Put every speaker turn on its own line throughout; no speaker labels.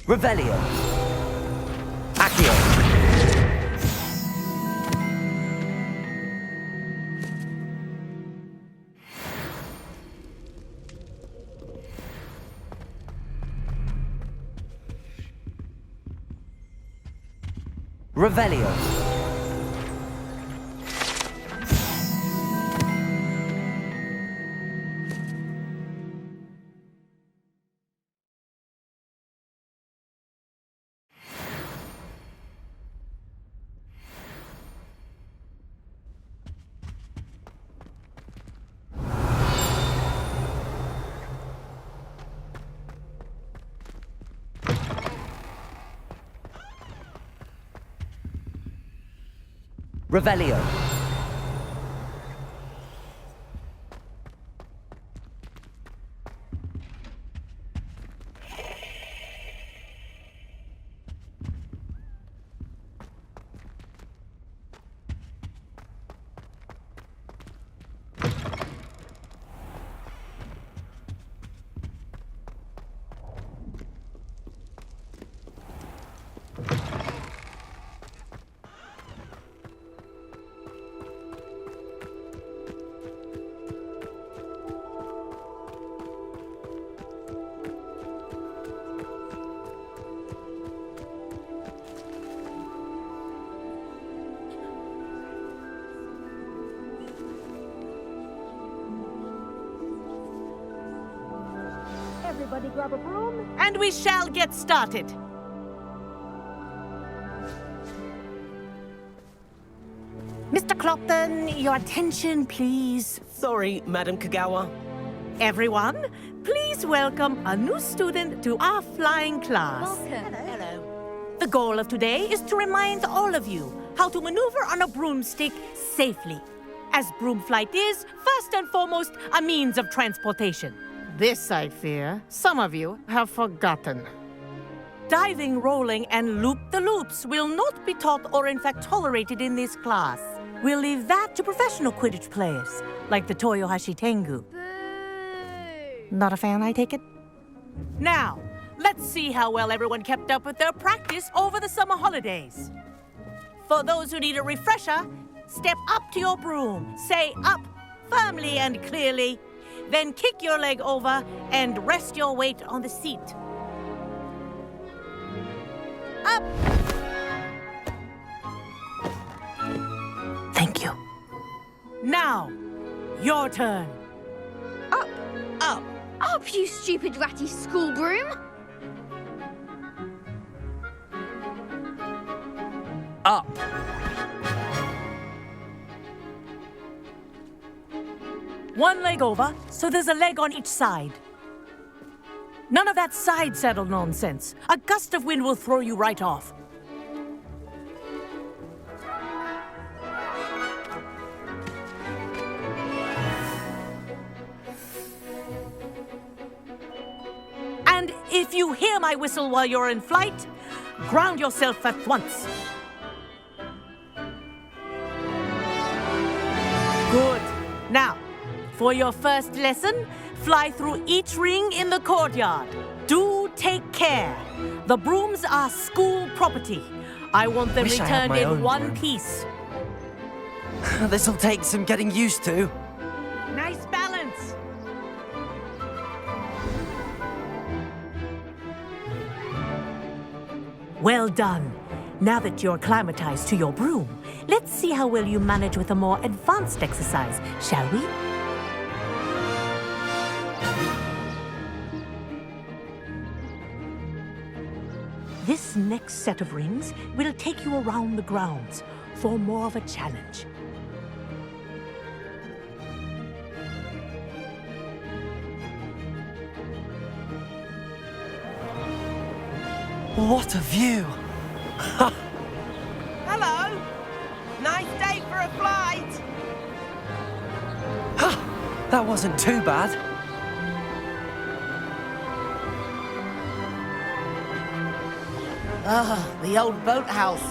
Revelio. Accio. Revelio. Revelio.
Everybody grab a broom.
And we shall get started. Mr. Clopton, your attention, please.
Sorry, Madam Kagawa.
Everyone, please welcome a new student to our flying class.
Welcome.
Hello.
The goal of today is to remind all of you how to maneuver on a broomstick safely, as broom flight is, first and foremost, a means of transportation. This, I fear, some of you have forgotten. Diving, rolling, and loop-the-loops will not be taught or in fact tolerated in this class. We'll leave that to professional Quidditch players, like the Toyohashi Tengu.
Boo!
Not a fan, I take it? Now, let's see how well everyone kept up with their practice over the summer holidays. For those who need a refresher, step up to your broom, say up firmly and clearly, then kick your leg over and rest your weight on the seat. Up! Thank you. Now, your turn.
Up!
Up.
Up, you stupid ratty school broom!
Up.
One leg over, so there's a leg on each side. None of that side saddle nonsense. A gust of wind will throw you right off. And if you hear my whistle while you're in flight, ground yourself at once. Good. Now, for your first lesson, fly through each ring in the courtyard. Do take care. The brooms are school property. I want them
Wish I had
returned
my
in
own
one
broom.
piece.
This'll take some getting used to.
Nice balance. Well done. Now that you're acclimatized to your broom, let's see how well you manage with a more advanced exercise, shall we? This next set of rings will take you around the grounds for more of a challenge.
What a view!
Hello. Nice day for a flight.
That wasn't too bad.
Ah, the old boathouse.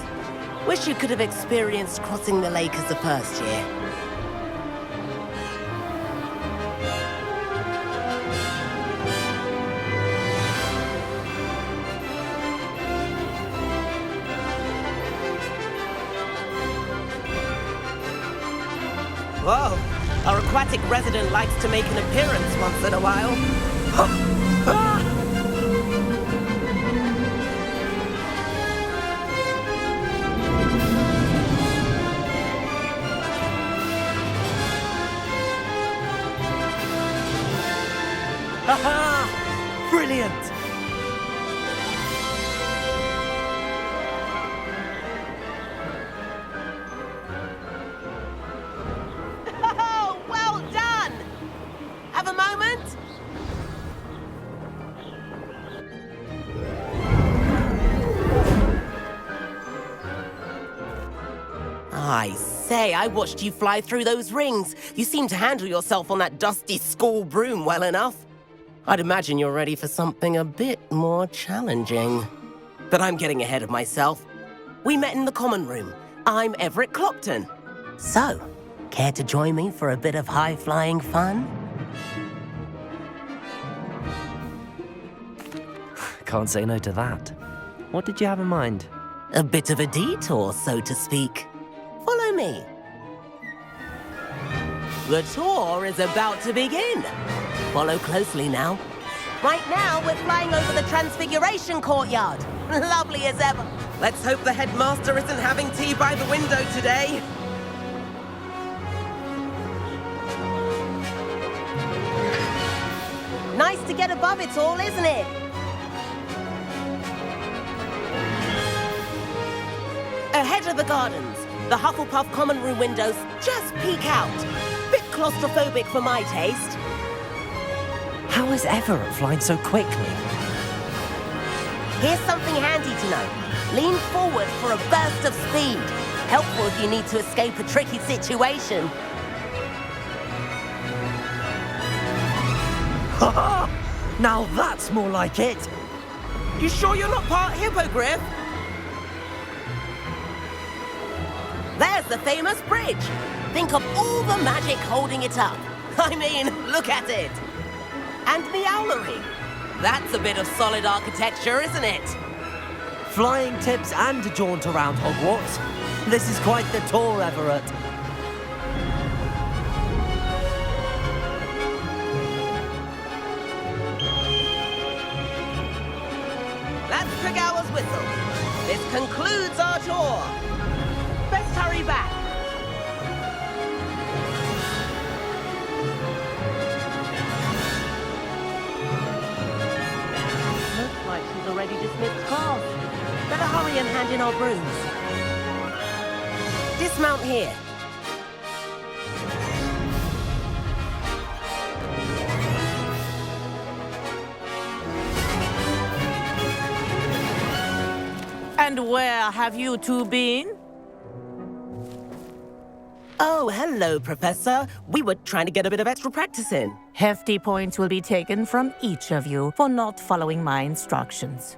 Wish you could have experienced crossing the lake as the first year. Whoa! Our aquatic resident likes to make an appearance once in a while.
Haha! Brilliant!
Oh, well done! Have a moment? I say, I watched you fly through those rings. You seem to handle yourself on that dusty school broom well enough. I'd imagine you're ready for something a bit more challenging. But I'm getting ahead of myself. We met in the common room. I'm Everett Clopton. So, care to join me for a bit of high-flying fun?
Can't say no to that. What did you have in mind?
A bit of a detour, so to speak. Follow me. The tour is about to begin. Follow closely now. Right now, we're flying over the Transfiguration Courtyard. Lovely as ever. Let's hope the headmaster isn't having tea by the window today. Nice to get above it all, isn't it? Ahead of the gardens, the Hufflepuff common room windows just peek out. Bit claustrophobic for my taste.
How is Everett flying so quickly?
Here's something handy to know. Lean forward for a burst of speed. Helpful if you need to escape a tricky situation.
Haha! Now that's more like it!
You sure you're not part hippogriff? There's the famous bridge. Think of all the magic holding it up. I mean, look at it. And the owlery. That's a bit of solid architecture, isn't it?
Flying tips and a jaunt around Hogwarts. This is quite the tour, Everett.
That's Kagawa's whistle. This concludes our tour. Best hurry back. Looks like she's already dismissed class. Better hurry and hand in our brooms. Dismount here.
And where have you two been?
Oh, hello, Professor. We were trying to get a bit of extra practice in.
Hefty points will be taken from each of you for not following my instructions.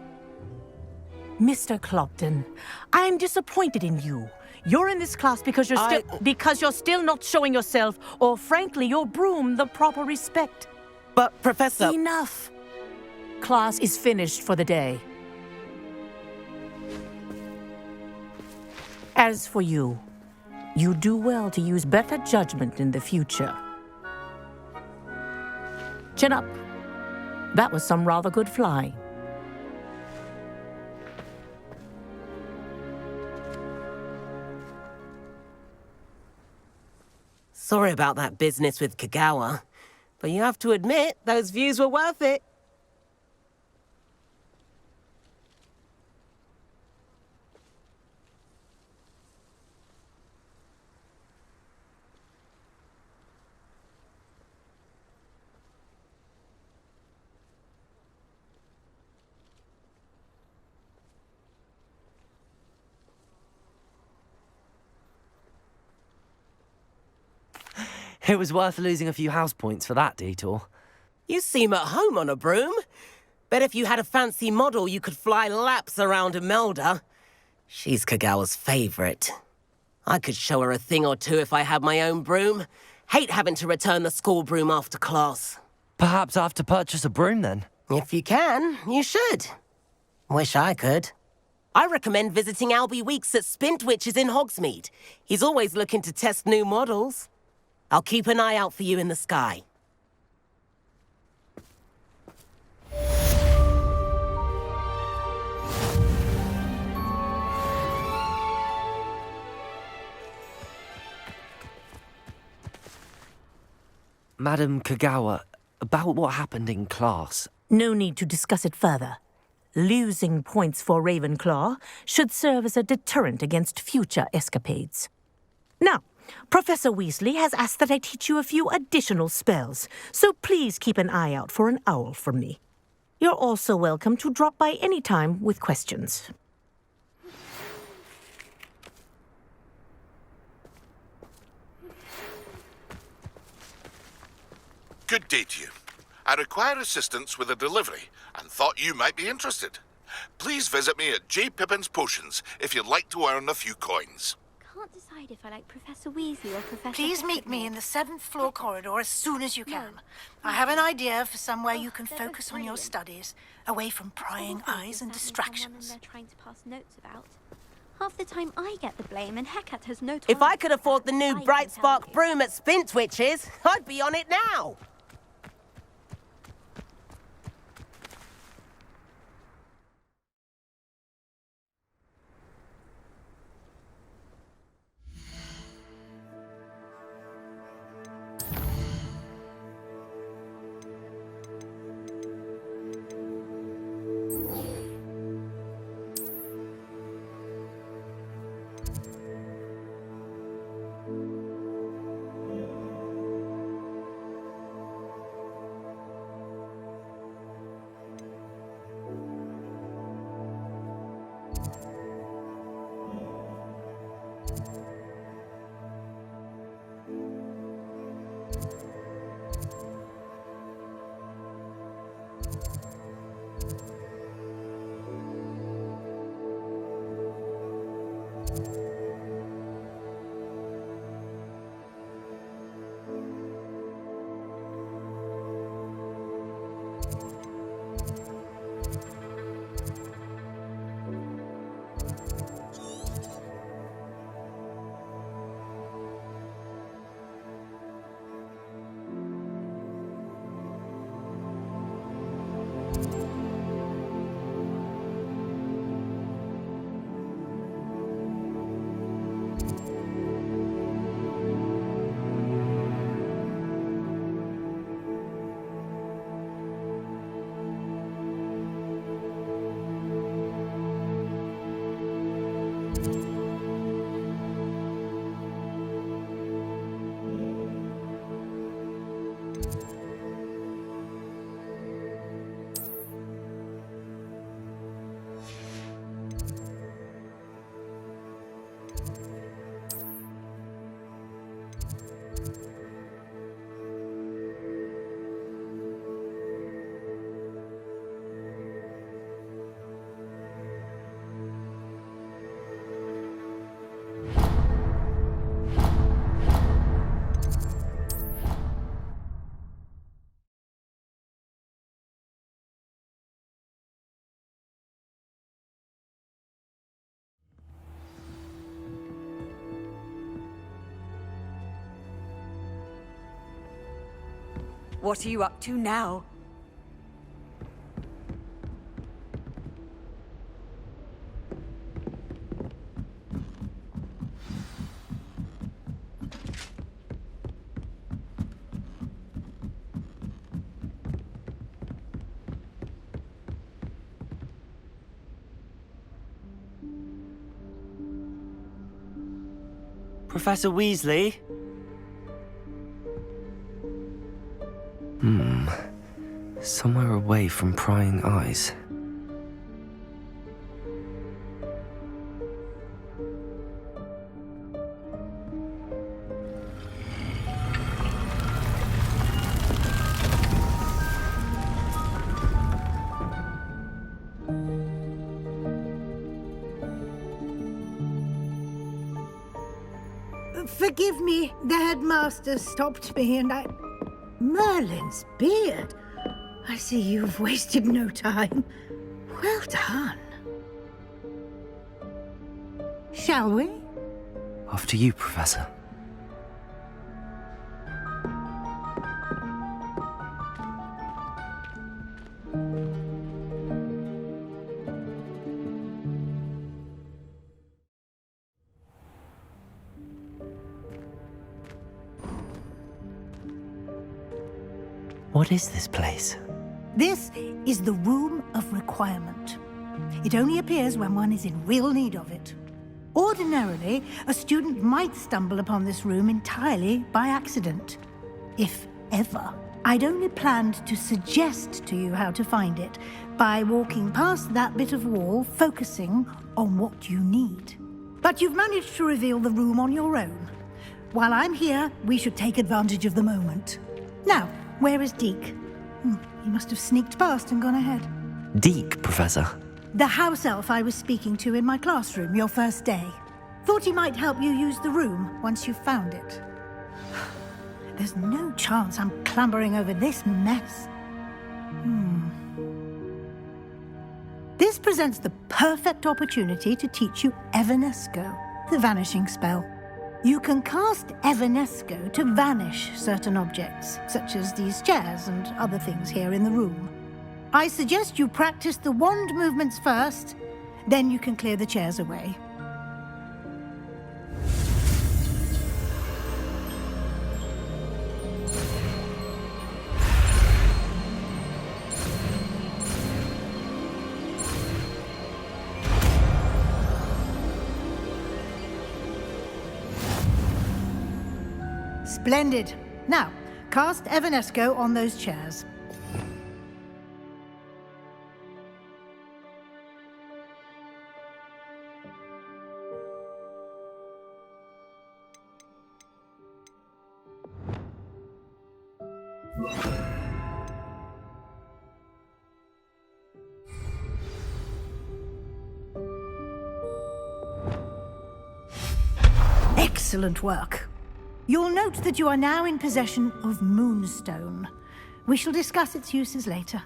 Mr. Clopton, I'm disappointed in you. You're in this class because you're still not showing yourself, or frankly, your broom the proper respect.
But, Professor...
Enough. Class is finished for the day. As for you, you do well to use better judgment in the future. Chin up. That was some rather good flying.
Sorry about that business with Kagawa, but you have to admit, those views were worth it.
It was worth losing a few house points for that detour.
You seem at home on a broom. Bet if you had a fancy model, you could fly laps around Imelda. She's Kagawa's favorite. I could show her a thing or two if I had my own broom. Hate having to return the school broom after class.
Perhaps I have to purchase a broom then.
If you can, you should. Wish I could. I recommend visiting Albie Weeks at Spintwitches in Hogsmeade. He's always looking to test new models. I'll keep an eye out for you in the sky.
Madam Kagawa, about what happened in class.
No need to discuss it further. Losing points for Ravenclaw should serve as a deterrent against future escapades. Now, Professor Weasley has asked that I teach you a few additional spells, so please keep an eye out for an owl from me. You're also welcome to drop by any time with questions.
Good day to you. I require assistance with a delivery and thought you might be interested. Please visit me at J. Pippin's Potions if you'd like to earn a few coins.
Can't decide if I like Professor Weasley or Professor...
Please meet me in the 7th floor corridor as soon as you can. I have an idea for somewhere you can focus on your studies, away from prying eyes and distractions.
They're trying to pass notes about. Half the time I get the blame and Hecate has no time.
If I could afford the new Bright Spark broom at Spintwitches, I'd be on it now.
What are you up to now?
Professor Weasley? Somewhere away from prying eyes.
Forgive me. The headmaster stopped me and I... Merlin's beard. I see you've wasted no time. Well done. Shall we?
After you, Professor. What is this place?
This is the Room of Requirement. It only appears when one is in real need of it. Ordinarily, a student might stumble upon this room entirely by accident, if ever. I'd only planned to suggest to you how to find it by walking past that bit of wall, focusing on what you need. But you've managed to reveal the room on your own. While I'm here, we should take advantage of the moment. Now, where is Deke? He must have sneaked past and gone ahead.
Deke, Professor.
The house elf I was speaking to in my classroom your first day. Thought he might help you use the room once you've found it. There's no chance I'm clambering over this mess. This presents the perfect opportunity to teach you Evanesco, the vanishing spell. You can cast Evanesco to vanish certain objects, such as these chairs and other things here in the room. I suggest you practice the wand movements first, then you can clear the chairs away. Splendid. Now, cast Evanesco on those chairs. Excellent work. You'll note that you are now in possession of Moonstone. We shall discuss its uses later.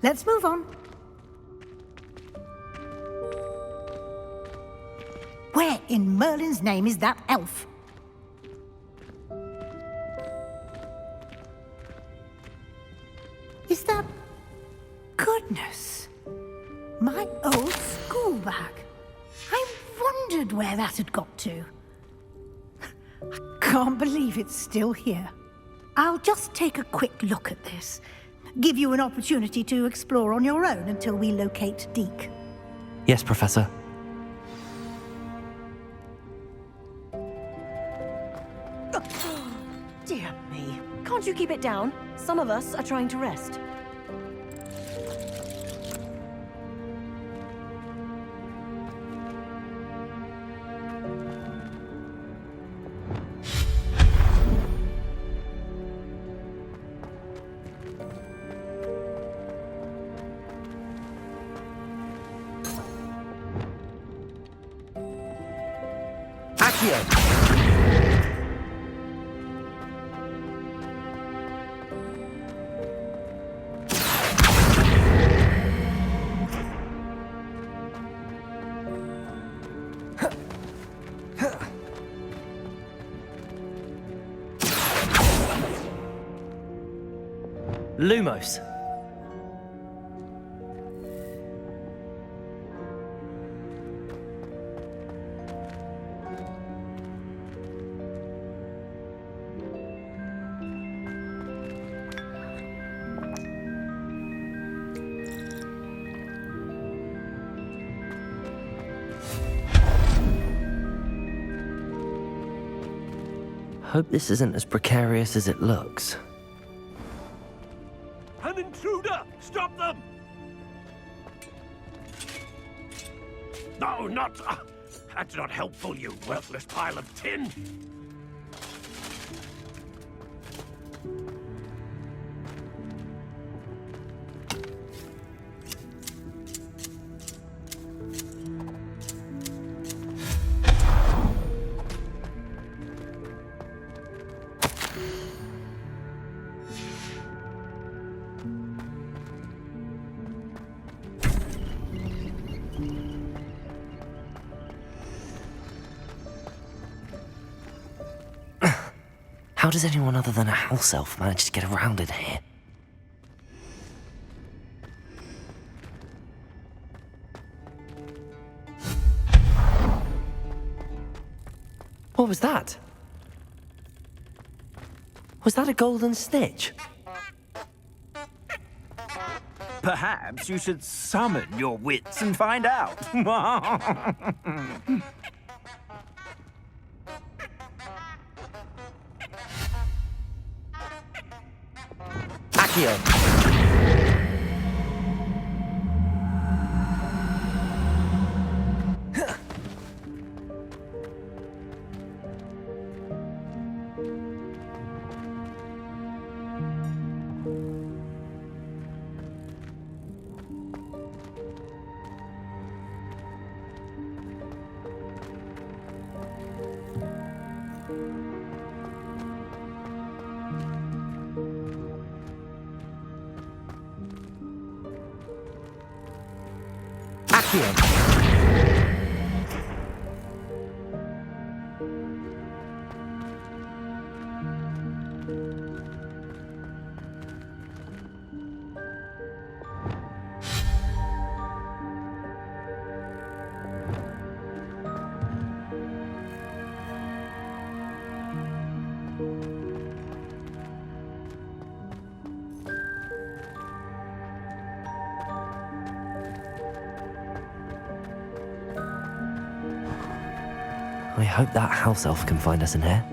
Let's move on. Where in Merlin's name is that elf? Is that... Goodness! My old school bag. I wondered where that had got to. I can't believe it's still here. I'll just take a quick look at this. Give you an opportunity to explore on your own until we locate Deke.
Yes, Professor.
Dear me. Can't you keep it down? Some of us are trying to rest.
Lumos. Hope this isn't as precarious as it looks.
An intruder! Stop them! No, not... that's not helpful, you worthless pile of tin!
How does anyone other than a house elf manage to get around in here? What was that? Was that a golden snitch?
Perhaps you should summon your wits and find out.
Accio! Accio! I hope that house elf can find us in here.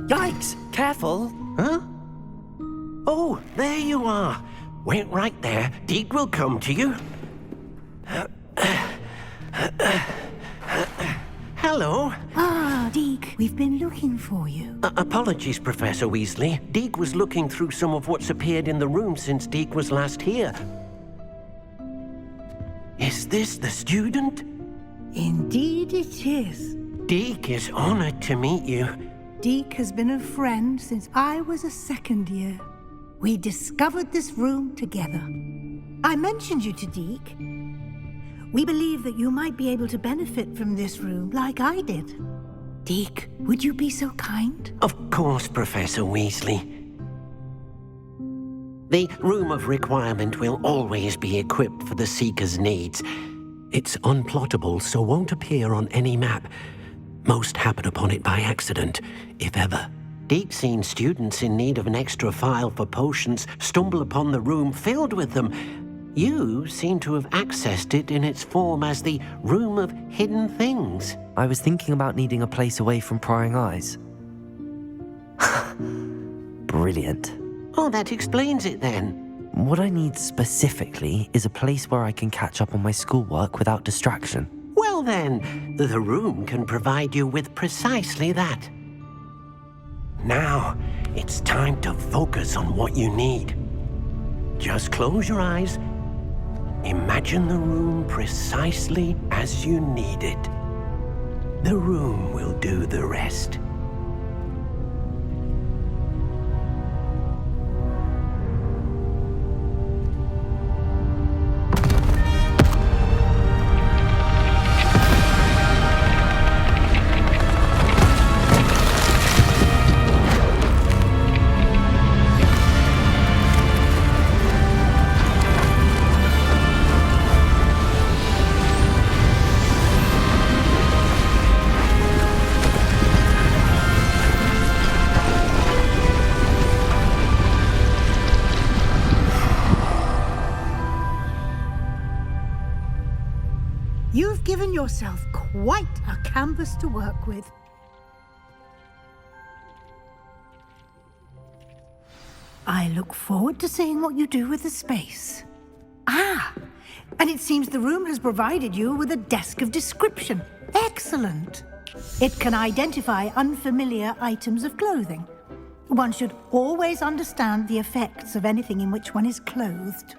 Yikes! Careful! Huh? Oh, there you are. Wait right there. Deek will come to you. Hello.
Ah, Deke, we've been looking for you.
Apologies, Professor Weasley. Deek was looking through some of what's appeared in the room since Deek was last here. Is this the student?
Indeed it is.
Deek is honored to meet you.
Deke has been a friend since I was a second year. We discovered this room together. I mentioned you to Deke. We believe that you might be able to benefit from this room like I did. Deke, would you be so kind?
Of course, Professor Weasley. The Room of Requirement will always be equipped for the Seeker's needs. It's unplottable, so won't appear on any map. Most happen upon it by accident, if ever. Deke's seen students in need of an extra file for potions stumble upon the room filled with them. You seem to have accessed it in its form as the Room of Hidden Things.
I was thinking about needing a place away from prying eyes. Brilliant.
Oh, that explains it then.
What I need specifically is a place where I can catch up on my schoolwork without distraction.
Well then, the room can provide you with precisely that. Now, it's time to focus on what you need. Just close your eyes. Imagine the room precisely as you need it. The room will do the rest.
You've given yourself quite a canvas to work with. I look forward to seeing what you do with the space. Ah, and it seems the room has provided you with a desk of description. Excellent. It can identify unfamiliar items of clothing. One should always understand the effects of anything in which one is clothed.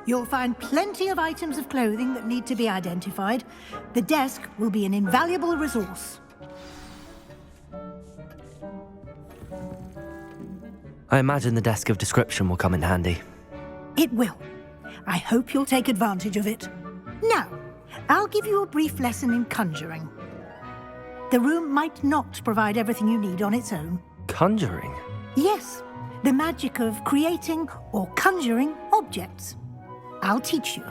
You'll find plenty of items of clothing that need to be identified. The desk will be an invaluable resource.
I imagine the desk of description will come in handy.
It will. I hope you'll take advantage of it. Now, I'll give you a brief lesson in conjuring. The room might not provide everything you need on its own.
Conjuring?
Yes, the magic of creating or conjuring objects. I'll teach you.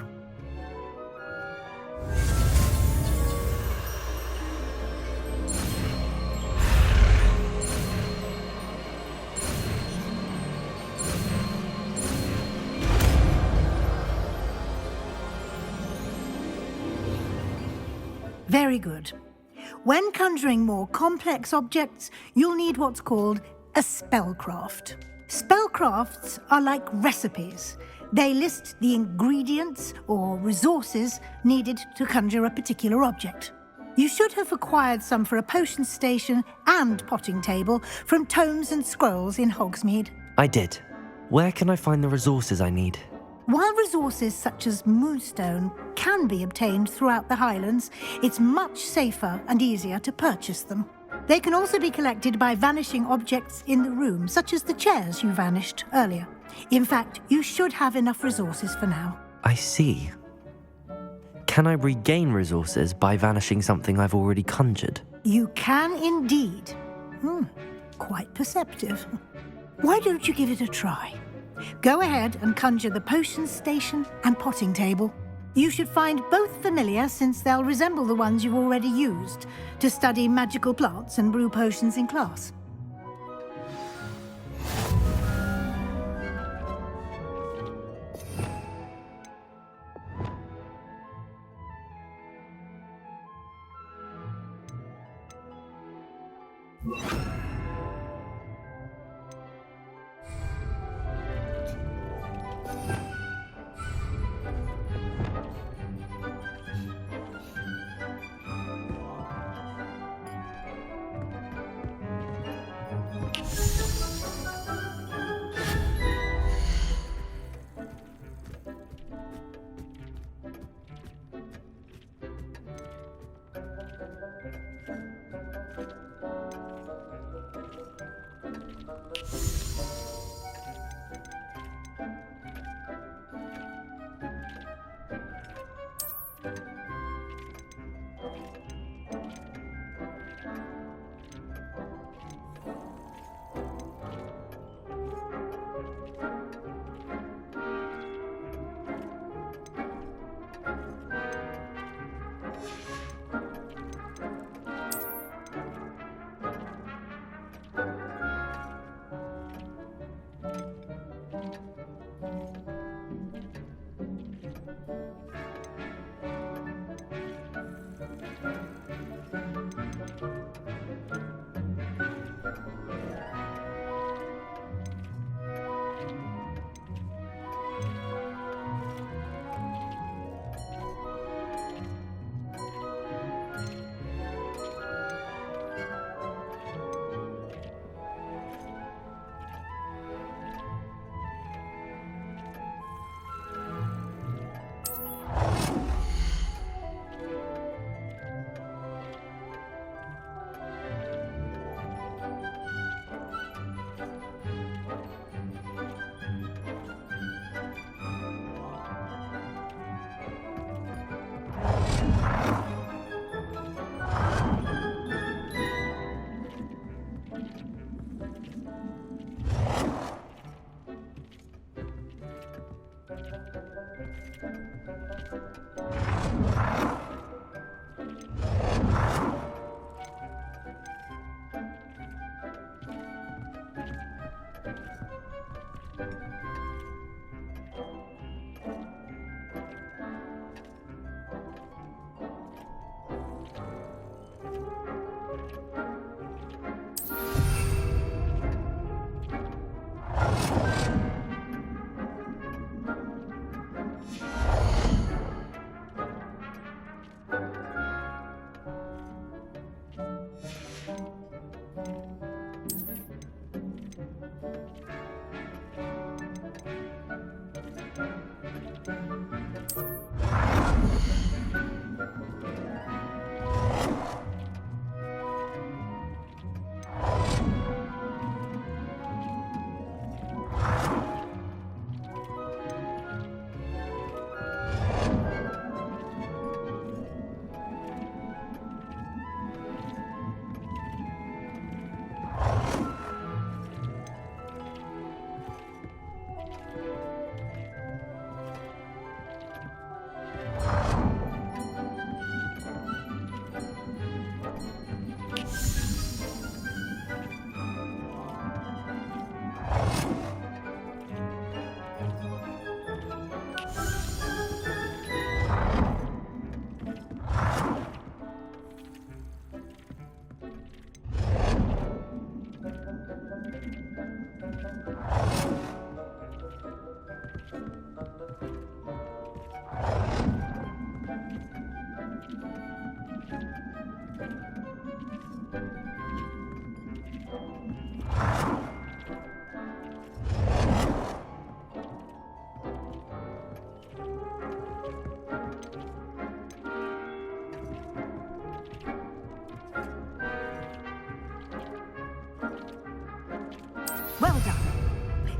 Very good. When conjuring more complex objects, you'll need what's called a spellcraft. Spellcrafts are like recipes. They list the ingredients or resources needed to conjure a particular object. You should have acquired some for a potion station and potting table from tomes and scrolls in Hogsmeade.
I did. Where can I find the resources I need?
While resources such as moonstone can be obtained throughout the Highlands, it's much safer and easier to purchase them. They can also be collected by vanishing objects in the room, such as the chairs you vanished earlier. In fact, you should have enough resources for now.
I see. Can I regain resources by vanishing something I've already conjured?
You can indeed. Quite perceptive. Why don't you give it a try? Go ahead and conjure the potion station and potting table. You should find both familiar, since they'll resemble the ones you've already used to study magical plants and brew potions in class.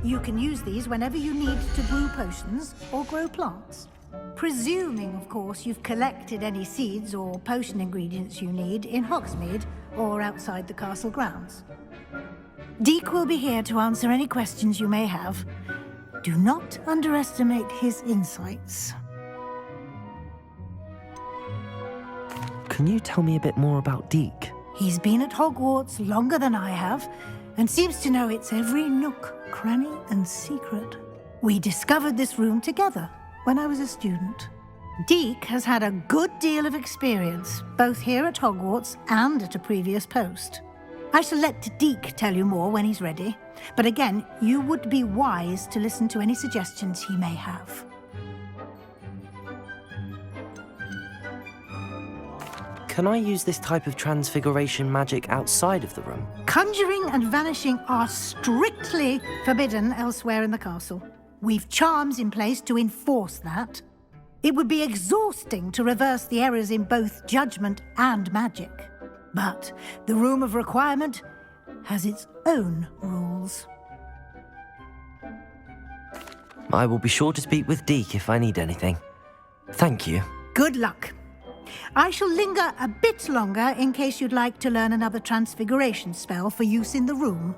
You can use these whenever you need to brew potions or grow plants. Presuming, of course, you've collected any seeds or potion ingredients you need in Hogsmeade or outside the castle grounds. Deek will be here to answer any questions you may have. Do not underestimate his insights.
Can you tell me a bit more about Deek?
He's been at Hogwarts longer than I have, and seems to know its every nook, cranny, and secret. We discovered this room together when I was a student. Deek has had a good deal of experience, both here at Hogwarts and at a previous post. I shall let Deek tell you more when he's ready, but again, you would be wise to listen to any suggestions he may have.
Can I use this type of transfiguration magic outside of the room?
Conjuring and vanishing are strictly forbidden elsewhere in the castle. We've charms in place to enforce that. It would be exhausting to reverse the errors in both judgment and magic. But the Room of Requirement has its own rules.
I will be sure to speak with Deek if I need anything. Thank you.
Good luck. I shall linger a bit longer in case you'd like to learn another transfiguration spell for use in the room.